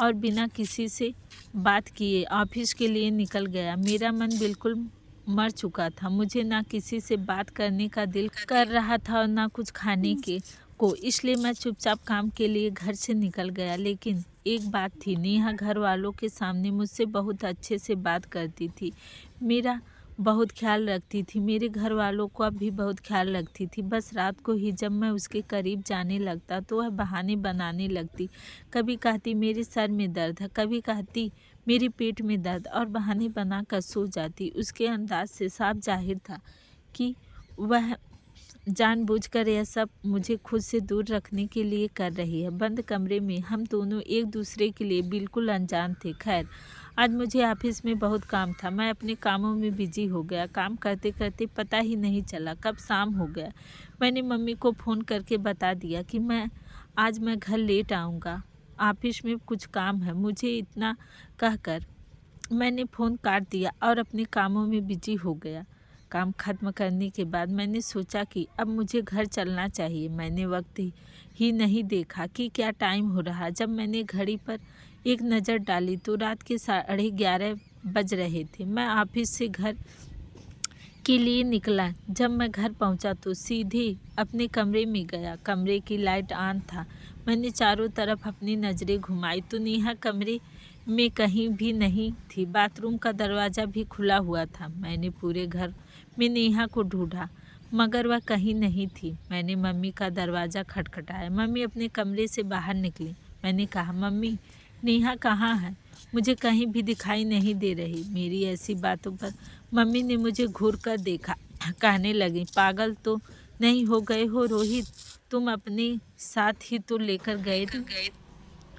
और बिना किसी से बात किए ऑफिस के लिए निकल गया। मेरा मन बिल्कुल मर चुका था। मुझे ना किसी से बात करने का दिल कर रहा था और ना कुछ खाने को, इसलिए मैं चुपचाप काम के लिए घर से निकल गया। लेकिन एक बात थी, नेहा घर वालों के सामने मुझसे बहुत अच्छे से बात करती थी, मेरा बहुत ख्याल रखती थी, मेरे घर वालों का भी बहुत ख्याल रखती थी। बस रात को ही जब मैं उसके करीब जाने लगता तो वह बहाने बनाने लगती। कभी कहती मेरे सर में दर्द है, कभी कहती मेरे पेट में दर्द, और बहाने बनाकर सो जाती। उसके अंदाज से साफ जाहिर था कि वह जानबूझकर यह सब मुझे खुद से दूर रखने के लिए कर रही है। बंद कमरे में हम दोनों एक दूसरे के लिए बिल्कुल अनजान थे। खैर, आज मुझे ऑफिस में बहुत काम था। मैं अपने कामों में बिजी हो गया। काम करते करते पता ही नहीं चला कब शाम हो गया। मैंने मम्मी को फ़ोन करके बता दिया कि आज मैं घर लेट आऊँगा, ऑफिस में कुछ काम है। मुझे इतना कहकर मैंने फ़ोन काट दिया और अपने कामों में बिजी हो गया। काम खत्म करने के बाद मैंने सोचा कि अब मुझे घर चलना चाहिए। मैंने वक्त ही नहीं देखा कि क्या टाइम हो रहा। जब मैंने घड़ी पर एक नज़र डाली तो रात के 11:30 बज रहे थे। मैं ऑफिस से घर के लिए निकला। जब मैं घर पहुंचा तो सीधे अपने कमरे में गया। कमरे की लाइट ऑन था। मैंने चारों तरफ अपनी नज़रें घुमाई तो नेहा कमरे में कहीं भी नहीं थी। बाथरूम का दरवाज़ा भी खुला हुआ था। मैंने पूरे घर में नेहा को ढूंढा मगर वह कहीं नहीं थी। मैंने मम्मी का दरवाज़ा खटखटाया। मम्मी अपने कमरे से बाहर निकली। मैंने कहा, मम्मी, नेहा कहाँ है? मुझे कहीं भी दिखाई नहीं दे रही। मेरी ऐसी बातों पर मम्मी ने मुझे घूर कर देखा। कहने लगी, पागल तो नहीं हो गए हो रोहित? तुम अपने साथ ही तो लेकर गए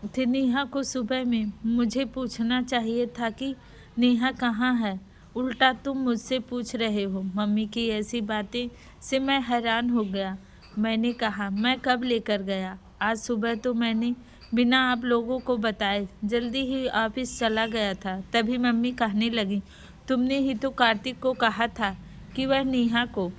थे नेहा को सुबह में। मुझे पूछना चाहिए था कि नेहा कहाँ है। उल्टा तुम मुझसे पूछ रहे हो। मम्मी की ऐसी बातें से मैं हैरान हो गया। मैंने कहा, मैं कब लेकर गया? आज सुबह तो मैंने बिना आप लोगों को बताए जल्दी ही ऑफिस चला गया था। तभी मम्मी कहने लगी, तुमने ही तो कार्तिक को कहा था कि वह नेहा को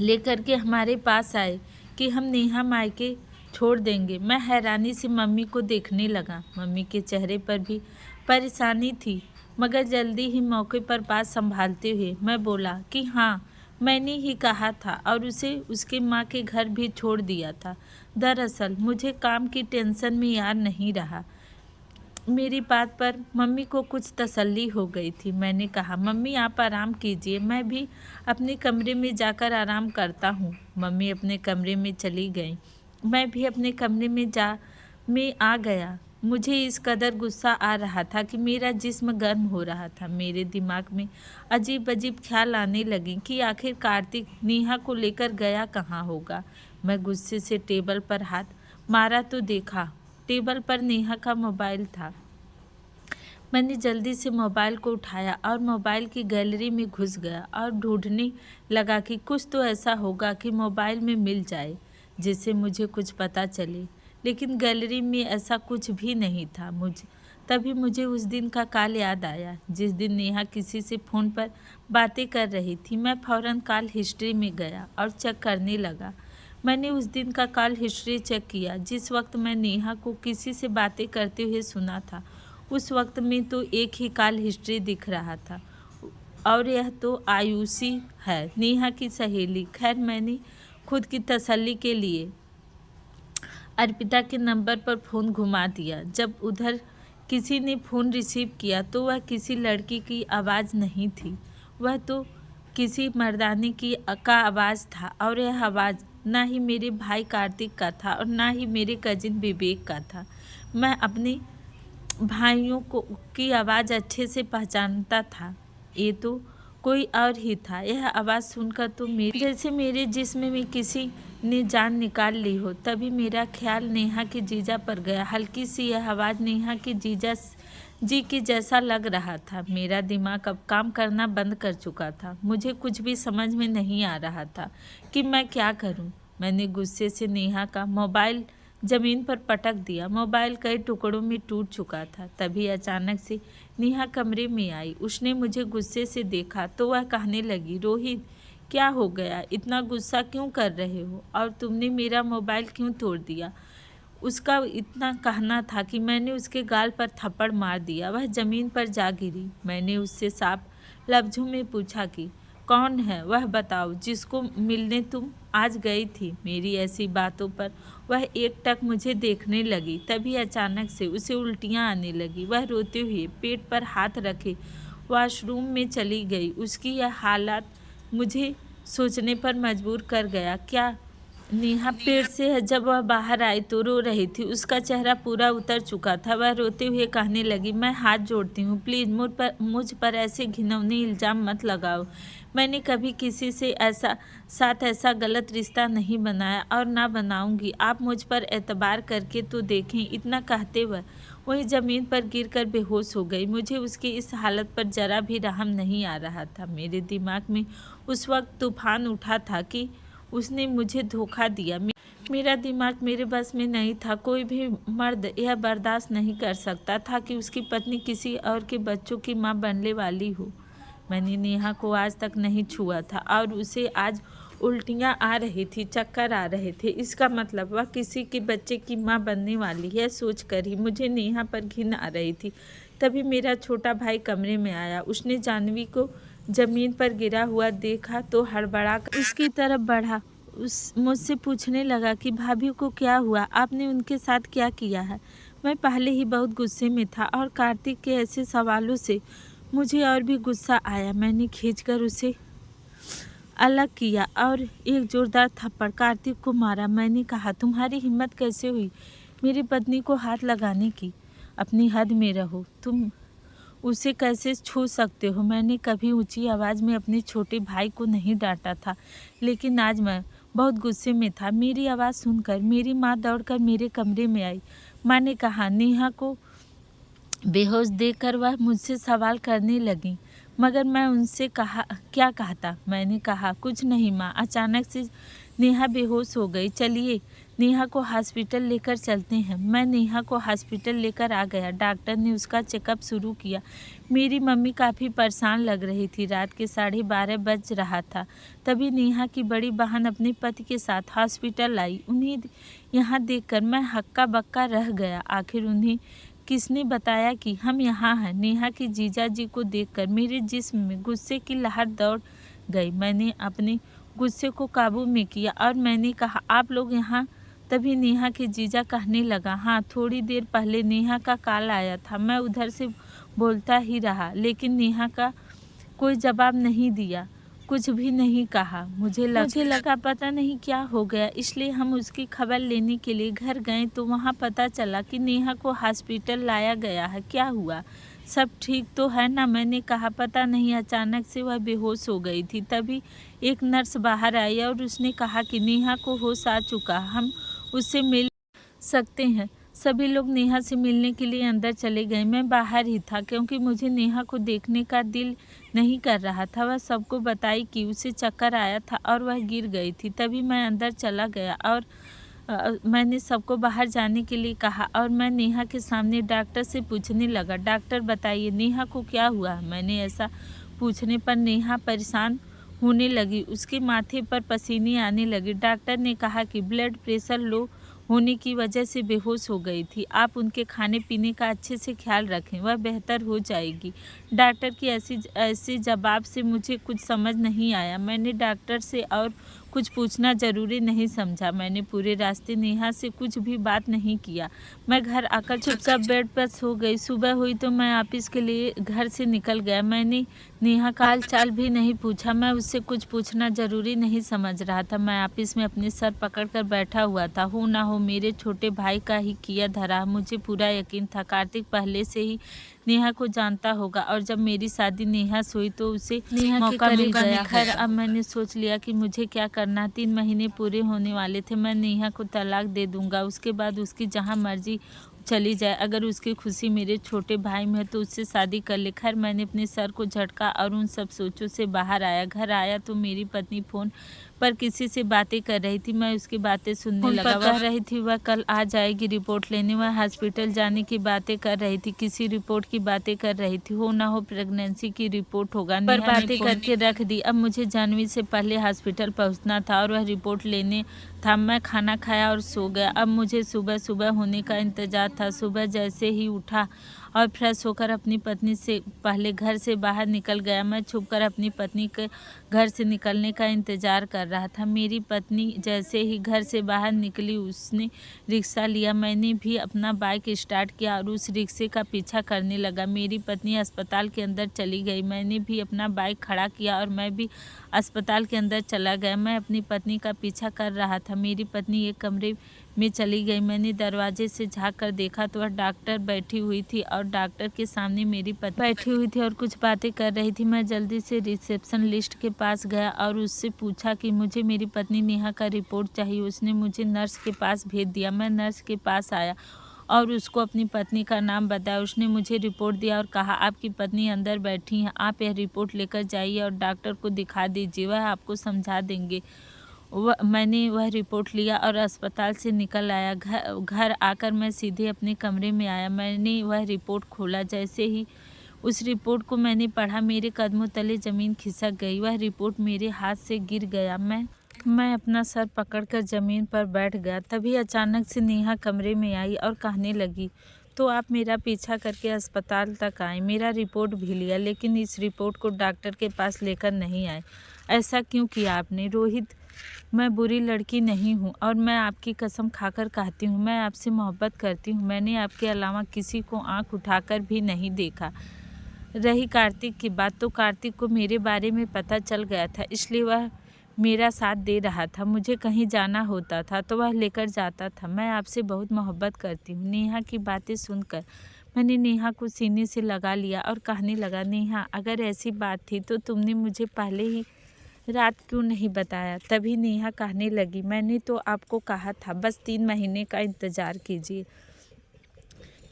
लेकर के हमारे पास आए कि हम नेहा मायके छोड़ देंगे। मैं हैरानी से मम्मी को देखने लगा। मम्मी के चेहरे पर भी परेशानी थी मगर जल्दी ही मौके पर बात संभालते हुए मैं बोला कि हाँ, मैंने ही कहा था और उसे उसके माँ के घर भी छोड़ दिया था। दरअसल मुझे काम की टेंशन में याद नहीं रहा। मेरी बात पर मम्मी को कुछ तसल्ली हो गई थी। मैंने कहा, मम्मी आप आराम कीजिए, मैं भी अपने कमरे में जाकर आराम करता हूँ। मम्मी अपने कमरे में चली गई। मैं भी अपने कमरे में आ गया। मुझे इस कदर गुस्सा आ रहा था कि मेरा जिस्म गर्म हो रहा था। मेरे दिमाग में अजीब अजीब ख्याल आने लगे कि आखिर कार्तिक नेहा को लेकर गया कहाँ होगा। मैं गुस्से से टेबल पर हाथ मारा तो देखा टेबल पर नेहा का मोबाइल था। मैंने जल्दी से मोबाइल को उठाया और मोबाइल की गैलरी में घुस गया और ढूंढने लगा कि कुछ तो ऐसा होगा कि मोबाइल में मिल जाए जिससे मुझे कुछ पता चले। लेकिन गैलरी में ऐसा कुछ भी नहीं था। तभी मुझे उस दिन का कॉल याद आया जिस दिन नेहा किसी से फ़ोन पर बातें कर रही थी। मैं फ़ौरन कॉल हिस्ट्री में गया और चेक करने लगा। मैंने उस दिन का कॉल हिस्ट्री चेक किया जिस वक्त मैं नेहा को किसी से बातें करते हुए सुना था। उस वक्त में तो एक ही कॉल हिस्ट्री दिख रहा था और यह तो आयुषी है, नेहा की सहेली। खैर, मैंने खुद की तसल्ली के लिए अर्पिता के नंबर पर फ़ोन घुमा दिया। जब उधर किसी ने फ़ोन रिसीव किया तो वह किसी लड़की की आवाज़ नहीं थी, वह तो किसी मर्दाने की आवाज़ था। और यह आवाज़ ना ही मेरे भाई कार्तिक का था और ना ही मेरे कजिन विवेक का था। मैं अपने भाइयों की आवाज़ अच्छे से पहचानता था। ये तो कोई और ही था। यह आवाज़ सुनकर तो जैसे मेरे जिस्म में किसी ने जान निकाल ली हो। तभी मेरा ख्याल नेहा के जीजा पर गया। हल्की सी यह आवाज़ नेहा के जीजा जी की जैसा लग रहा था। मेरा दिमाग अब काम करना बंद कर चुका था। मुझे कुछ भी समझ में नहीं आ रहा था कि मैं क्या करूं। मैंने गुस्से से नेहा का मोबाइल ज़मीन पर पटक दिया। मोबाइल कई टुकड़ों में टूट चुका था। तभी अचानक से नेहा कमरे में आई। उसने मुझे गुस्से से देखा तो वह कहने लगी, रोहित, क्या हो गया? इतना गुस्सा क्यों कर रहे हो? और तुमने मेरा मोबाइल क्यों तोड़ दिया? उसका इतना कहना था कि मैंने उसके गाल पर थप्पड़ मार दिया। वह ज़मीन पर जा गिरी। मैंने उससे साफ लफ्ज़ों में पूछा कि कौन है वह, बताओ, जिसको मिलने तुम आज गई थी। मेरी ऐसी बातों पर वह एकटक मुझे देखने लगी। तभी अचानक से उसे उल्टियाँ आने लगी। वह रोते हुए पेट पर हाथ रखे वॉशरूम में चली गई। उसकी यह हालात मुझे सोचने पर मजबूर कर गया। क्या नेहा पेड़ से जब वह बाहर आई तो रो रही थी। उसका चेहरा पूरा उतर चुका था। वह रोते हुए कहने लगी, मैं हाथ जोड़ती हूँ, प्लीज़ मुझ पर ऐसे घिनौने इल्ज़ाम मत लगाओ। मैंने कभी किसी से ऐसा गलत रिश्ता नहीं बनाया और ना बनाऊंगी। आप मुझ पर एतबार करके तो देखें। इतना कहते वही ज़मीन पर गिरकर बेहोश हो गई। मुझे उसकी इस हालत पर जरा भी रहम नहीं आ रहा था। मेरे दिमाग में उस वक्त तूफान उठा था कि उसने मुझे धोखा दिया। मेरा दिमाग मेरे बस में नहीं था। कोई भी मर्द यह बर्दाश्त नहीं कर सकता था कि उसकी पत्नी किसी और के बच्चों की मां बनने वाली हो। मैंने नेहा को आज तक नहीं छुआ था और उसे आज उल्टियाँ आ रही थी, चक्कर आ रहे थे। इसका मतलब वह किसी के बच्चे की माँ बनने वाली है। सोचकर ही मुझे नेहा पर घिन आ रही थी। तभी मेरा छोटा भाई कमरे में आया। उसने जाह्नवी को जमीन पर गिरा हुआ देखा तो हड़बड़ाकर उसकी तरफ बढ़ा। मुझसे पूछने लगा कि भाभी को क्या हुआ, आपने उनके साथ क्या किया है। मैं पहले ही बहुत गुस्से में था और कार्तिक के ऐसे सवालों से मुझे और भी गुस्सा आया। मैंने खींचकर उसे अलग किया और एक जोरदार थप्पड़ कार्तिक को मारा। मैंने कहा, तुम्हारी हिम्मत कैसे हुई मेरी पत्नी को हाथ लगाने की? अपनी हद में रहो। तुम उसे कैसे छू सकते हो? मैंने कभी ऊंची आवाज़ में अपने छोटे भाई को नहीं डांटा था, लेकिन आज मैं बहुत गुस्से में था। मेरी आवाज़ सुनकर मेरी माँ दौड़कर मेरे कमरे में आई। माँ ने कहा, नेहा को बेहोश देखकर वह मुझसे सवाल करने लगी, मगर मैं उनसे क्या कहता? मैंने कहा, कुछ नहीं माँ, अचानक से नेहा बेहोश हो गई। चलिए नेहा को हॉस्पिटल लेकर चलते हैं। मैं नेहा को हॉस्पिटल लेकर आ गया। डॉक्टर ने उसका चेकअप शुरू किया। मेरी मम्मी काफ़ी परेशान लग रही थी। रात के 12:30 बज रहा था। तभी नेहा की बड़ी बहन अपने पति के साथ हॉस्पिटल आई। उन्हें यहाँ देखकर मैं हक्का बक्का रह गया। आखिर उन्हें किसने बताया कि हम यहाँ हैं? नेहा के जीजा जी को देखकर मेरे जिस्म में गुस्से की लहर दौड़ गई। मैंने अपने गुस्से को काबू में किया और मैंने कहा, आप लोग यहाँ? तभी नेहा के जीजा कहने लगा, हाँ, थोड़ी देर पहले नेहा का कॉल आया था। मैं उधर से बोलता ही रहा, लेकिन नेहा का कोई जवाब नहीं दिया, कुछ भी नहीं कहा। मुझे लगा पता नहीं क्या हो गया, इसलिए हम उसकी खबर लेने के लिए घर गए तो वहाँ पता चला कि नेहा को हॉस्पिटल लाया गया है। क्या हुआ, सब ठीक तो है ना? मैंने कहा, पता नहीं, अचानक से वह बेहोश हो गई थी। तभी एक नर्स बाहर आई और उसने कहा कि नेहा को होश आ चुका, हम उससे मिल सकते हैं। सभी लोग नेहा से मिलने के लिए अंदर चले गए। मैं बाहर ही था क्योंकि मुझे नेहा को देखने का दिल नहीं कर रहा था। वह सबको बताई कि उसे चक्कर आया था और वह गिर गई थी। तभी मैं अंदर चला गया और मैंने सबको बाहर जाने के लिए कहा और मैं नेहा के सामने डॉक्टर से पूछने लगा, डॉक्टर बताइए नेहा को क्या हुआ? मैंने ऐसा पूछने पर नेहा परेशान होने लगी। उसके माथे पर पसीने आने लगे। डॉक्टर ने कहा कि ब्लड प्रेशर लो होने की वजह से बेहोश हो गई थी। आप उनके खाने पीने का अच्छे से ख्याल रखें, वह बेहतर हो जाएगी। डॉक्टर की ऐसे जवाब से मुझे कुछ समझ नहीं आया। मैंने डॉक्टर से और कुछ पूछना ज़रूरी नहीं समझा। मैंने पूरे रास्ते नेहा से कुछ भी बात नहीं किया। मैं घर आकर चुपचाप बेड पर सो गई। सुबह हुई तो मैं ऑफिस के लिए घर से निकल गया। मैंने नेहा का हाल चाल भी नहीं पूछा। मैं उससे कुछ पूछना ज़रूरी नहीं समझ रहा था। मैं ऑफिस में अपने सर पकड़कर बैठा हुआ था। हो ना हो मेरे छोटे भाई का ही किया धरा। मुझे पूरा यकीन था कार्तिक पहले से ही नेहा को जानता होगा और जब मेरी शादी नेहा से हुई तो उसे मौका मिल गया। खैर, अब मैंने सोच लिया कि मुझे क्या करना। 3 महीने पूरे होने वाले थे। मैं नेहा को तलाक दे दूंगा, उसके बाद उसकी जहाँ मर्जी चली जाए। अगर उसकी खुशी मेरे छोटे भाई में है तो उससे शादी कर ले। खैर, मैंने अपने सर को झटका और उन सब सोचों से बाहर आया। घर आया तो मेरी पत्नी फ़ोन पर किसी से बातें कर रही थी। मैं उसकी बातें सुनने लगा। वह कह रही थी वह कल आ जाएगी रिपोर्ट लेने। वह हॉस्पिटल जाने की बातें कर रही थी, किसी रिपोर्ट की बातें कर रही थी। हो ना हो प्रेगनेंसी की रिपोर्ट होगा। पर बातें करके रख दी। अब मुझे जाह्नवी से पहले हॉस्पिटल पहुंचना था और वह रिपोर्ट लेने था। मैं खाना खाया और सो गया। अब मुझे सुबह सुबह होने का इंतजार था। सुबह जैसे ही उठा और फ्रेश होकर अपनी पत्नी से पहले घर से बाहर निकल गया। मैं छुपकर अपनी पत्नी के घर से निकलने का इंतज़ार कर रहा था। मेरी पत्नी जैसे ही घर से बाहर निकली उसने रिक्शा लिया। मैंने भी अपना बाइक स्टार्ट किया और उस रिक्शे का पीछा करने लगा। मेरी पत्नी अस्पताल के अंदर चली गई। मैंने भी अपना बाइक खड़ा किया और मैं भी अस्पताल के अंदर चला गया। मैं अपनी पत्नी का पीछा कर रहा था। मेरी पत्नी एक कमरे में चली गई। मैंने दरवाजे से झाँक कर देखा तो वह डॉक्टर बैठी हुई थी और डॉक्टर के सामने मेरी पत्नी बैठी हुई थी और कुछ बातें कर रही थी। मैं जल्दी से रिसेप्शन लिस्ट के पास गया और उससे पूछा कि मुझे मेरी पत्नी नेहा का रिपोर्ट चाहिए। उसने मुझे नर्स के पास भेज दिया। मैं नर्स के पास आया और उसको अपनी पत्नी का नाम बताया। उसने मुझे रिपोर्ट दिया और कहा, आपकी पत्नी अंदर बैठी हैं, आप यह रिपोर्ट लेकर जाइए और डॉक्टर को दिखा दीजिए, वह आपको समझा देंगे। मैंने वह रिपोर्ट लिया और अस्पताल से निकल आया। घर आकर मैं सीधे अपने कमरे में आया। मैंने वह रिपोर्ट खोला। जैसे ही उस रिपोर्ट को मैंने पढ़ा, मेरे कदमों तले ज़मीन खिसक गई। वह रिपोर्ट मेरे हाथ से गिर गया। मैं अपना सर पकड़कर ज़मीन पर बैठ गया। तभी अचानक से नेहा कमरे में आई और कहने लगी, तो आप मेरा पीछा करके अस्पताल तक आए, मेरा रिपोर्ट भी लिया, लेकिन इस रिपोर्ट को डॉक्टर के पास लेकर नहीं आए। ऐसा क्यों किया आपने? रोहित, मैं बुरी लड़की नहीं हूँ और मैं आपकी कसम खाकर कहती हूँ, मैं आपसे मोहब्बत करती हूँ। मैंने आपके अलावा किसी को आँख उठाकर भी नहीं देखा। रही कार्तिक की बात, तो कार्तिक को मेरे बारे में पता चल गया था, इसलिए वह मेरा साथ दे रहा था। मुझे कहीं जाना होता था तो वह लेकर जाता था। मैं आपसे बहुत मोहब्बत करती हूँ। नेहा की बातें सुनकर मैंने नेहा को सीने से लगा लिया और कहने लगा, नेहा, अगर ऐसी बात थी तो तुमने मुझे पहले ही रात क्यों नहीं बताया? तभी नेहा कहने लगी, मैंने तो आपको कहा था बस 3 महीने का इंतज़ार कीजिए,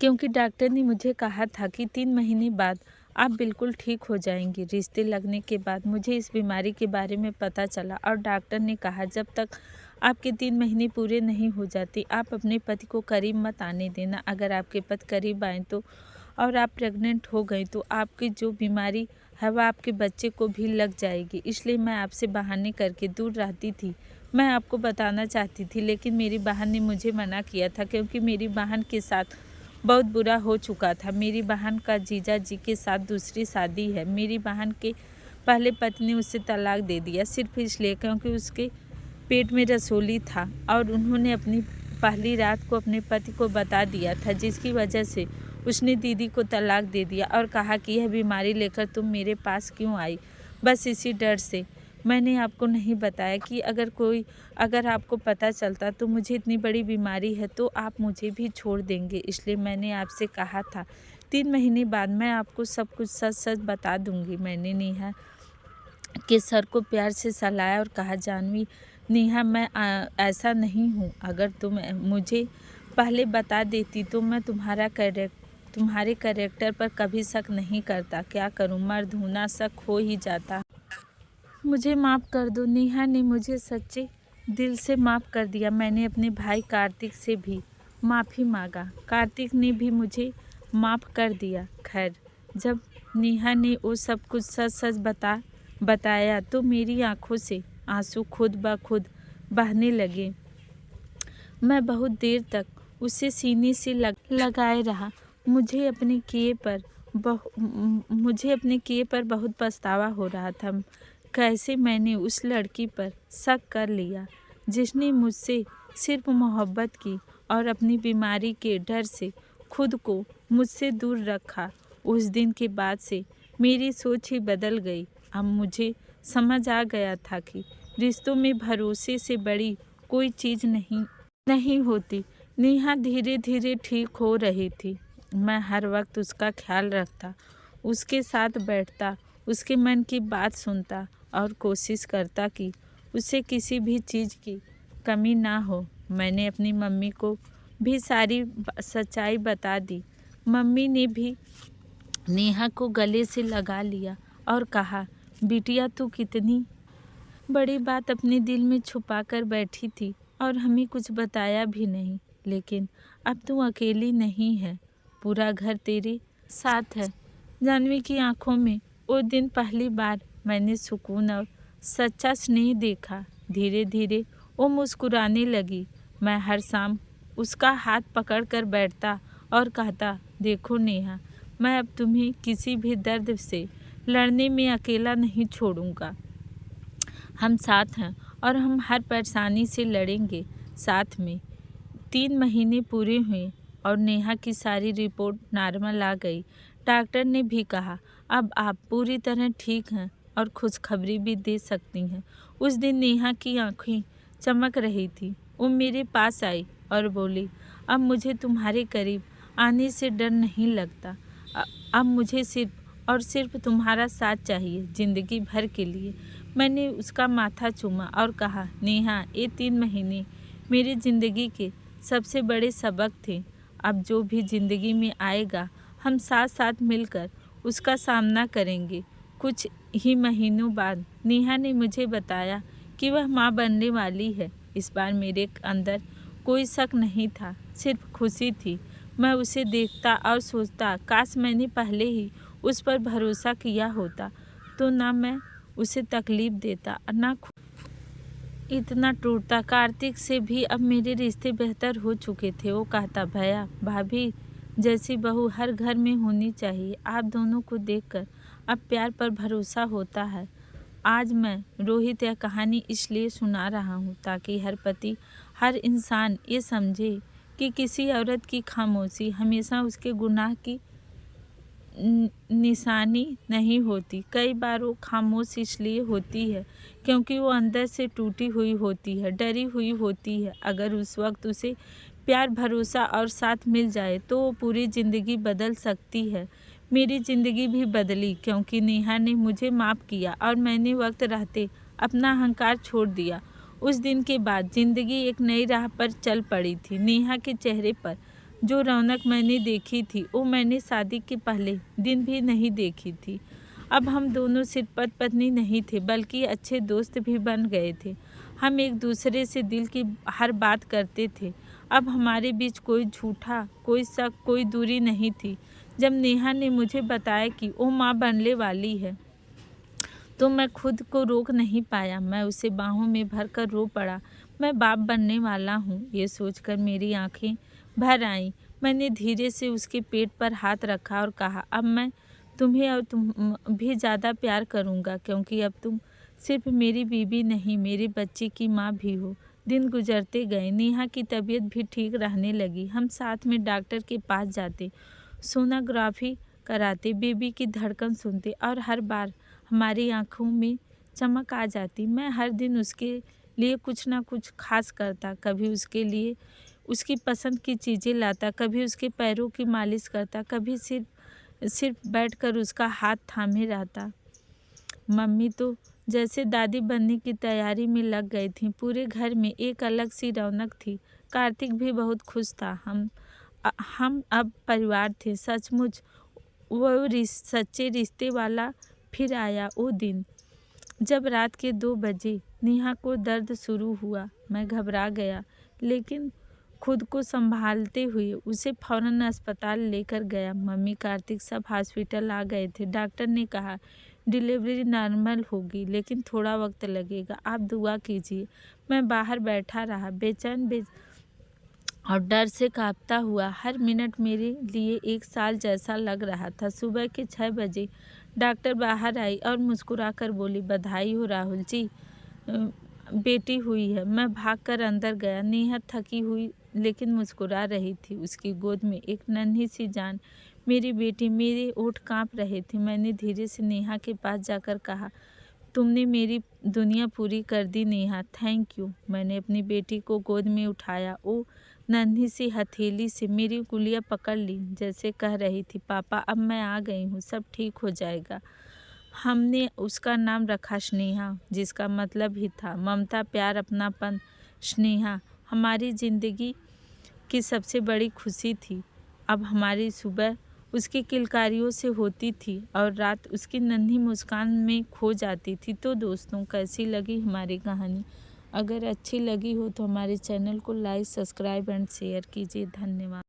क्योंकि डॉक्टर ने मुझे कहा था कि 3 महीने बाद आप बिल्कुल ठीक हो जाएंगी। रिश्ते लगने के बाद मुझे इस बीमारी के बारे में पता चला और डॉक्टर ने कहा, जब तक आपके 3 महीने पूरे नहीं हो जाते आप अपने पति को करीब मत आने देना। अगर आपके पति करीब आए तो और आप प्रेग्नेंट हो गई तो आपकी जो बीमारी है वह आपके बच्चे को भी लग जाएगी। इसलिए मैं आपसे बहाने करके दूर रहती थी। मैं आपको बताना चाहती थी, लेकिन मेरी बहन ने मुझे मना किया था, क्योंकि मेरी बहन के साथ बहुत बुरा हो चुका था। मेरी बहन का जीजा जी के साथ दूसरी शादी है। मेरी बहन के पहले पति ने उससे तलाक दे दिया, सिर्फ इसलिए क्योंकि उसके पेट में रसोली था और उन्होंने अपनी पहली रात को अपने पति को बता दिया था, जिसकी वजह से उसने दीदी को तलाक दे दिया और कहा कि यह बीमारी लेकर तुम मेरे पास क्यों आई? बस इसी डर से मैंने आपको नहीं बताया कि अगर आपको पता चलता तो मुझे इतनी बड़ी बीमारी है तो आप मुझे भी छोड़ देंगे। इसलिए मैंने आपसे कहा था 3 महीने बाद मैं आपको सब कुछ सच सच बता दूंगी। मैंने नेहा के सर को प्यार से सहलाया और कहा, जानवी, नेहा, मैं ऐसा नहीं हूँ। अगर तुम मुझे पहले बता देती तो मैं तुम्हारे कैरेक्टर पर कभी शक नहीं करता। क्या करूँ, मर्द होना शक हो ही जाता। मुझे माफ़ कर दो। नेहा ने मुझे सच्चे दिल से माफ़ कर दिया। मैंने अपने भाई कार्तिक से भी माफ़ी मांगा। कार्तिक ने भी मुझे माफ़ कर दिया। खैर, जब नेहा ने वो सब कुछ सच सच बताया तो मेरी आंखों से आंसू खुद ब खुद बहने लगे। मैं बहुत देर तक उसे सीने से लगाए रहा। मुझे अपने किए पर बहुत पछतावा हो रहा था। कैसे मैंने उस लड़की पर शक कर लिया जिसने मुझसे सिर्फ मोहब्बत की और अपनी बीमारी के डर से खुद को मुझसे दूर रखा। उस दिन के बाद से मेरी सोच ही बदल गई। अब मुझे समझ आ गया था कि रिश्तों में भरोसे से बड़ी कोई चीज़ नहीं होती। नेहा धीरे धीरे ठीक हो रही थी। मैं हर वक्त उसका ख्याल रखता, उसके साथ बैठता, उसके मन की बात सुनता और कोशिश करता कि उसे किसी भी चीज़ की कमी ना हो। मैंने अपनी मम्मी को भी सारी सच्चाई बता दी। मम्मी ने भी नेहा को गले से लगा लिया और कहा, बिटिया, तू कितनी बड़ी बात अपने दिल में छुपा कर बैठी थी और हमें कुछ बताया भी नहीं। लेकिन अब तू अकेली नहीं है, पूरा घर तेरे साथ है। जानवी की आंखों में वो दिन पहली बार मैंने सुकून और सच्चा स्नेह देखा। धीरे धीरे वो मुस्कुराने लगी। मैं हर शाम उसका हाथ पकड़कर बैठता और कहता, देखो नेहा, मैं अब तुम्हें किसी भी दर्द से लड़ने में अकेला नहीं छोड़ूंगा। हम साथ हैं और हम हर परेशानी से लड़ेंगे साथ में। 3 महीने पूरे हुए और नेहा की सारी रिपोर्ट नॉर्मल आ गई। डॉक्टर ने भी कहा, अब आप पूरी तरह ठीक हैं और खुशखबरी भी दे सकती हैं। उस दिन नेहा की आंखें चमक रही थी। वो मेरे पास आई और बोली, अब मुझे तुम्हारे करीब आने से डर नहीं लगता। अब मुझे सिर्फ और सिर्फ तुम्हारा साथ चाहिए, ज़िंदगी भर के लिए। मैंने उसका माथा चूमा और कहा, नेहा, ये 3 महीने मेरी ज़िंदगी के सबसे बड़े सबक थे। अब जो भी ज़िंदगी में आएगा, हम साथ साथ मिलकर उसका सामना करेंगे। कुछ ही महीनों बाद नेहा ने मुझे बताया कि वह माँ बनने वाली है। इस बार मेरे अंदर कोई शक नहीं था, सिर्फ खुशी थी। मैं उसे देखता और सोचता, काश मैंने पहले ही उस पर भरोसा किया होता, तो ना मैं उसे तकलीफ देता और ना इतना टूटता। कार्तिक से भी अब मेरे रिश्ते बेहतर हो चुके थे। वो कहता, भैया भाभी जैसी बहू हर घर में होनी चाहिए। आप दोनों को देखकर अब प्यार पर भरोसा होता है। आज मैं रोहित यह कहानी इसलिए सुना रहा हूँ ताकि हर पति, हर इंसान ये समझे कि किसी औरत की खामोशी हमेशा उसके गुनाह की निशानी नहीं होती। कई बार वो खामोश इसलिए होती है क्योंकि वो अंदर से टूटी हुई होती है, डरी हुई होती है। अगर उस वक्त उसे प्यार, भरोसा और साथ मिल जाए तो वो पूरी ज़िंदगी बदल सकती है। मेरी ज़िंदगी भी बदली क्योंकि नेहा ने मुझे माफ़ किया और मैंने वक्त रहते अपना अहंकार छोड़ दिया। उस दिन के बाद ज़िंदगी एक नई राह पर चल पड़ी थी। नेहा के चेहरे पर जो रौनक मैंने देखी थी वो मैंने शादी के पहले दिन भी नहीं देखी थी। अब हम दोनों सिर्फ पति पत्नी नहीं थे बल्कि अच्छे दोस्त भी बन गए थे। हम एक दूसरे से दिल की हर बात करते थे। अब हमारे बीच कोई झूठा, कोई शक, कोई दूरी नहीं थी। जब नेहा ने मुझे बताया कि वो माँ बनने वाली है तो मैं खुद को रोक नहीं पाया। मैं उसे बाहों में भरकर रो पड़ा। मैं बाप बनने वाला हूँ, ये सोचकर मेरी आंखें भर आईं। मैंने धीरे से उसके पेट पर हाथ रखा और कहा, अब मैं तुम्हें और तुम भी ज़्यादा प्यार करूँगा क्योंकि अब तुम सिर्फ मेरी बीवी नहीं, मेरे बच्चे की माँ भी हो। दिन गुजरते गए, नेहा की तबीयत भी ठीक रहने लगी। हम साथ में डॉक्टर के पास जाते, सोनोग्राफी कराते, बेबी की धड़कन सुनते और हर बार हमारी आंखों में चमक आ जाती। मैं हर दिन उसके लिए कुछ ना कुछ खास करता। कभी उसके लिए उसकी पसंद की चीज़ें लाता, कभी उसके पैरों की मालिश करता, कभी सिर्फ बैठकर उसका हाथ थामे रहता। मम्मी तो जैसे दादी बनने की तैयारी में लग गई थी। पूरे घर में एक अलग सी रौनक थी। कार्तिक भी बहुत खुश था। हम अब परिवार थे। सचमुच वो सच्चे रिश्ते वाला फिर आया वो दिन जब रात के 2 बजे नेहा को दर्द शुरू हुआ। मैं घबरा गया लेकिन खुद को संभालते हुए उसे फौरन अस्पताल लेकर गया। मम्मी, कार्तिक सब हॉस्पिटल आ गए थे। डॉक्टर ने कहा डिलीवरी नॉर्मल होगी लेकिन थोड़ा वक्त लगेगा, आप दुआ कीजिए। मैं बाहर बैठा रहा, बेचैन और डर से कांपता हुआ। हर मिनट मेरे लिए 1 साल जैसा लग रहा था। सुबह के 6 बजे डॉक्टर बाहर आई और मुस्कुराकर बोली, बधाई हो राहुल जी, बेटी हुई है। मैं भागकर अंदर गया। नेहा थकी हुई लेकिन मुस्कुरा रही थी। उसकी गोद में एक नन्ही सी जान, मेरी बेटी। मेरे होंठ कांप रहे थे। मैंने धीरे से नेहा के पास जाकर कहा, तुमने मेरी दुनिया पूरी कर दी नेहा, थैंक यू। मैंने अपनी बेटी को गोद में उठाया। वो नन्ही सी हथेली से मेरी उंगलियां पकड़ ली, जैसे कह रही थी, पापा अब मैं आ गई हूँ, सब ठीक हो जाएगा। हमने उसका नाम रखा स्नेहा, जिसका मतलब ही था ममता, प्यार, अपनापन। स्नेहा हमारी ज़िंदगी की सबसे बड़ी खुशी थी। अब हमारी सुबह उसकी किलकारियों से होती थी और रात उसकी नन्ही मुस्कान में खो जाती थी। तो दोस्तों, कैसी लगी हमारी कहानी? अगर अच्छी लगी हो तो हमारे चैनल को लाइक, सब्सक्राइब एंड शेयर कीजिए। धन्यवाद।